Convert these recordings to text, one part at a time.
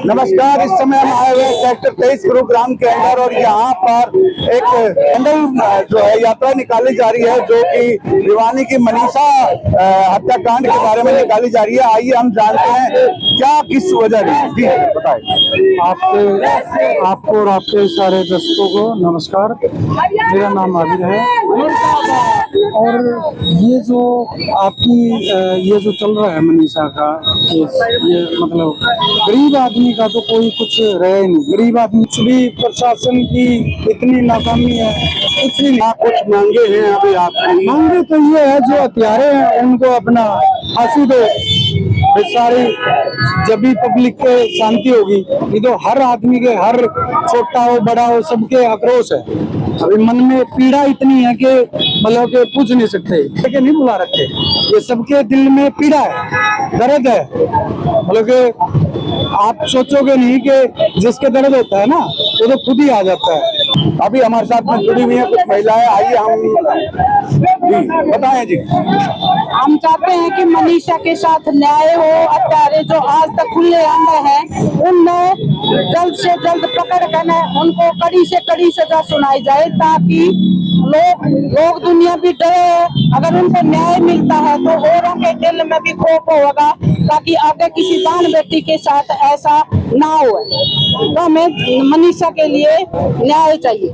नमस्कार, इस समय हम आए हुए सेक्टर 23 गुरुग्राम के अंदर और यहाँ पर एक कैंडल जो है यात्रा निकाली जा रही है, जो कि भिवानी की मनीषा हत्याकांड के बारे में निकाली जा रही है। आइए हम जानते हैं क्या किस वजह रही। जी बताइए। आपको और आपके सारे दर्शकों को नमस्कार। मेरा नाम आबिर है और ये जो आपकी ये जो चल रहा है मनीषा का केस, ये मतलब गरीब आदमी का तो कोई कुछ रहे नहीं। गरीब आदमी कुछ भी, प्रशासन की इतनी नाकामी है, कुछ भी नहीं। कुछ मांगे हैं अभी आप? मांगे तो ये है, जो हत्यारे हैं उनको अपना फांसी दो। सारी जब भी पब्लिक के शांति होगी, ये तो हर आदमी के, हर छोटा हो बड़ा हो, सबके आक्रोश है। अभी मन में पीड़ा इतनी है कि मतलब के पूछ नहीं सकते, लेकिन नहीं बुला रखे। ये सबके दिल में पीड़ा है, दर्द है। मतलब के आप सोचोगे नहीं कि जिसके दर्द होता है ना, वो तो खुद ही आ जाता है। अभी हमारे साथ में जुड़ी हुई है कुछ महिलाएं, आइए हम जी बताएं। जी हम चाहते हैं कि मनीषा के साथ न्याय हो। हत्यारे जो आज तक खुले अंदर हैं, उनमें जल्द से जल्द पकड़ कर उनको कड़ी से कड़ी सजा सुनाई जाए, ताकि लोग दुनिया भी डरे। अगर उनको न्याय मिलता है तो औरों के दिल में भी खौफ होगा, ताकि आगे किसी बहन बेटी के साथ ऐसा ना हो। तो हमें मनीषा के लिए न्याय चाहिए।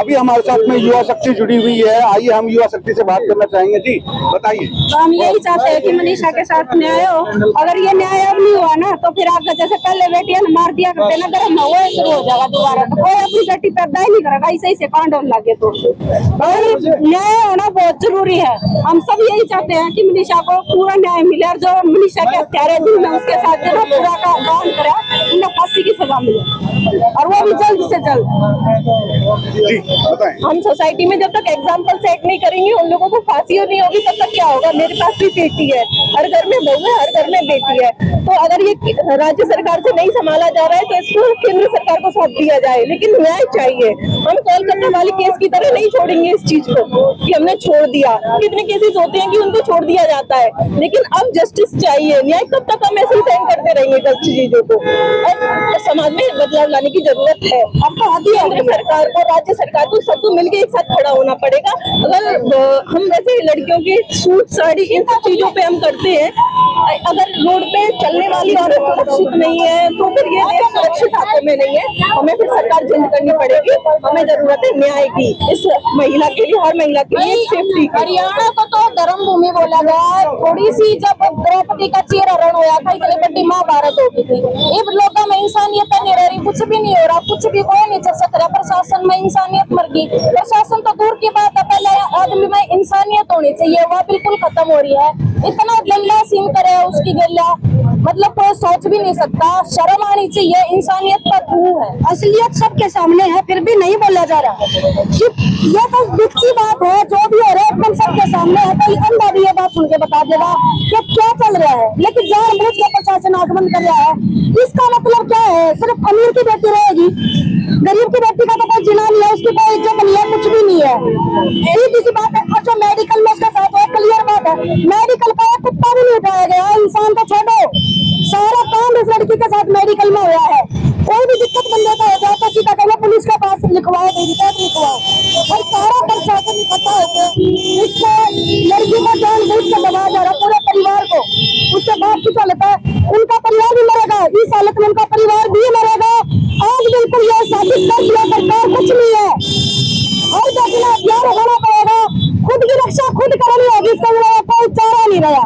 अभी हमारे साथ में युवा शक्ति जुड़ी हुई है, आइए हम युवा शक्ति से बात करना चाहेंगे। जी बताइए। तो हम यही चाहते हैं कि मनीषा के साथ न्याय हो। अगर ये न्याय अब नहीं हुआ ना, तो फिर आगे जैसे पहले बेटियां मार दिया करते ना, गर्म हुआ शुरू हो जाएगा दोबारा। तो कोई अपनी बेटी पैदा ही नहीं करेगा, ऐसे ही से कांड होने लगे। तो न्याय होना बहुत जरूरी है। हम सब यही चाहते हैं कि मनीषा को पूरा न्याय मिले, और जो मनीषा के हत्यारे दिन में उसके साथ जो पूरा का कांड करे, उन्हें फांसी की सजा मिले, और वो भी जल्द से जल्द। जी बताएं। हम सोसाइटी में जब तक एग्जाम्पल सेट नहीं करेंगे, उन लोगों को फांसी नहीं होगी, तब तक क्या होगा। मेरे पास भी बेटी है, हर घर में बहू है, हर घर में बेटी है। तो अगर ये राज्य सरकार से नहीं संभाला जा रहा है, तो इसको केंद्र सरकार को सौंप दिया जाए, लेकिन न्याय चाहिए। हम कोलकाता वाले केस की तरह नहीं छोड़ेंगे इस चीज को कि हमने छोड़ दिया। कितने केसेस होते हैं कि उनको छोड़ दिया जाता है, लेकिन अब जस्टिस चाहिए। न्याय कब तक हम ऐसे ही सहन करते रहेंगे गलत चीजों को? और समाज में बदलाव लाने की जरूरत है। अब तो केंद्र सरकार को, राज्य सरकार को, सबको मिलकर एक साथ खड़ा होना पड़ेगा। अगर हम वैसे लड़कियों की सूट साड़ी इन सब चीजों पे हम करते हैं, अगर रोड पे चलने वाली औरत सुरक्षित नहीं है, तो फिर ये देश सुरक्षित हाथों में नहीं है। हमें फिर सरकार चेंज करनी पड़ेगी। हमें जरूरत है न्याय की, इस महिला के लिए, हर महिला के लिए सेफ्टी। हरियाणा को तो धर्म भूमि बोला गया। थोड़ी सी जब द्रौपदी का चेहरा रण होया था, इतनी बड़ी महाभारत हो गई थी। इन लोगों में इंसानियत नहीं रह रही, कुछ भी नहीं हो रहा, कुछ भी कोई नहीं चल सक रहा। प्रशासन में इंसानियत मर गई। प्रशासन तो दूर की बात है, पहले आदमी में इंसानियत होनी चाहिए, वह बिल्कुल खत्म हो रही है। इतना गंदा सीन करे उसकी गला, मतलब कोई सोच भी नहीं सकता। शर्म आनी चाहिए, इंसानियत का खून है। असलियत सबके सामने है, फिर भी नहीं बोला जा रहा। ये तो दुख की बात है, जो भी हो रहा है एकदम सबके सामने है। तो अंधा भी ये बात सुन के बता देगा कि क्या चल रहा है, लेकिन जानबूझ के प्रशासन आगमन कर रहा है। इसका मतलब क्या है? सिर्फ अमीर की बेटी रहेगी, गरीब की बेटी का तो कोई जिना नहीं है, उसकी कोई इज्जत नहीं है, कुछ भी नहीं है। सीधी सी बात है। और जो मेडिकल में उसका साथ है, क्लियर बात है, मेडिकल का एक कुत्ता भी नहीं उठाया गया। इंसान तो छोड़ो, सारा काम इस लड़की के साथ मेडिकल में हुआ है। कोई भी दिक्कत बंदे का हो जाए तो सीधा कहना पुलिस के पास लिखवाओ, रिपोर्ट लिखवाओ, और सारा प्रशासन इकट्ठा होकर इसको लड़की को जानबूझ के दबाया जा रहा, पूरे परिवार को। उसके बाद की चलता है, उनका परिवार भी मरेगा, इस हालत में उनका परिवार भी मरेगा। आज बिल्कुल ये साबित कर दिया सरकार कुछ नहीं है। और क्या अभियान होना पड़ेगा, खुद की रक्षा खुद करनी होगी, इसका कोई चारा नहीं रहा।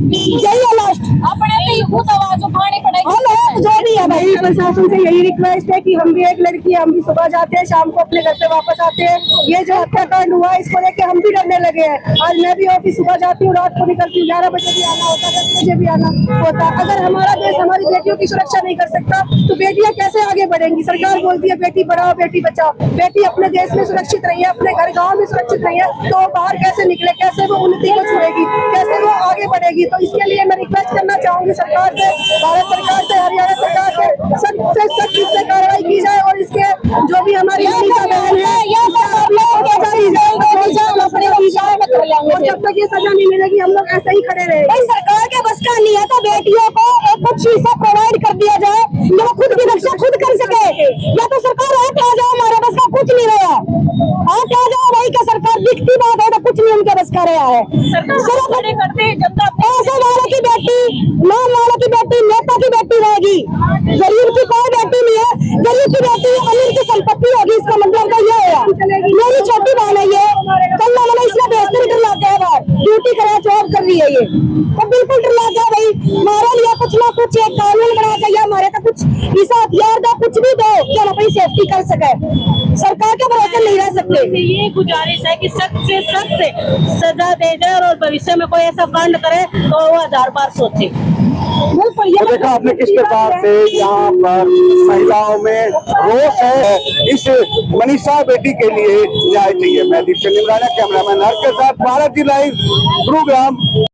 यही है लास्ट, अपने खुद आवाज उठानी पड़ेगी। जो भी है भाई, प्रशासन से यही रिक्वेस्ट है कि हम भी एक लड़की, हम भी सुबह जाते हैं, शाम को अपने घर पे वापस आते हैं। ये जो हत्याकांड हुआ, इसको लेके हम भी डरने लगे हैं। आज मैं भी ऑफिस सुबह जाती हूँ, रात को निकलती हूँ, 11 बजे भी आना होता है, 10 बजे भी आना होता है। अगर हमारा देश हमारी बेटियों की सुरक्षा नहीं कर सकता, तो बेटियां कैसे आगे बढ़ेंगी? सरकार बोलती है बेटी पढ़ाओ बेटी बचाओ, बेटी अपने देश में सुरक्षित रही है, अपने घर गाँव में सुरक्षित रही है, तो बाहर कैसे निकले, कैसे वो उन्नति को छुएगी, कैसे वो आगे बढ़ेगी? तो इसके लिए मैं रिक्वेस्ट करना चाहूंगी सरकार से, भारत सरकार से, हरियाणा सरकार से, सख्त से कार्रवाई की जाए, और इसके जो भी हमारी बहन है कर लेंगे। और जब तक ये सजा नहीं मिलेगी हम लोग ऐसे ही खड़े रहेंगे। भाई सरकार के बस का नहीं है तो बेटियों को एक कुछ चीज़ प्रोवाइड कर दिया जाए जो वो खुद की रक्षा खुद कर सके। या तो सरकार हाथ आ जाओ, हमारे बस का कुछ नहीं रहा, हाथ आ जाओ भाई का सरकार दिखती बात है तो कुछ नहीं उनके बस का रहा है। सिर्फ करते जनता पैसे वाले की बेटी, नाम वाले की बेटी, नेता की बेटी रहेगी, गरीब की कोई बेटी नहीं है। गरीब की बेटी अमीर की संपत्ति होगी, इसका मतलब तो ये है। मेरी छोटी बहन है ये, कल ना मैंने इसमें बेचते डर लग गया बाहर ड्यूटी करा जॉब कर रही है ये, तो बिल्कुल डर लग गया भाई। हमारे लिए कुछ ना कुछ एक कानून बना चाहिए, हमारे का कुछ ऐसा हथियार दो, कुछ भी दो कि हम अपनी सेफ्टी कर सके। सरकार के भरोसे नहीं रह सकते। ये गुजारिश है कि सख्त से सख्त सजा दे जाए और भविष्य में कोई ऐसा कांड करे तो वो 1000 बार सोचे। तो देखा आपने किस प्रकार से यहाँ पर महिलाओं में रोष है। इस मनीषा बेटी के लिए न्याय चाहिए। मैं दीप चंद्र निमराना, कैमरामैन हर के साथ भारत जी लाइव गुरुग्राम।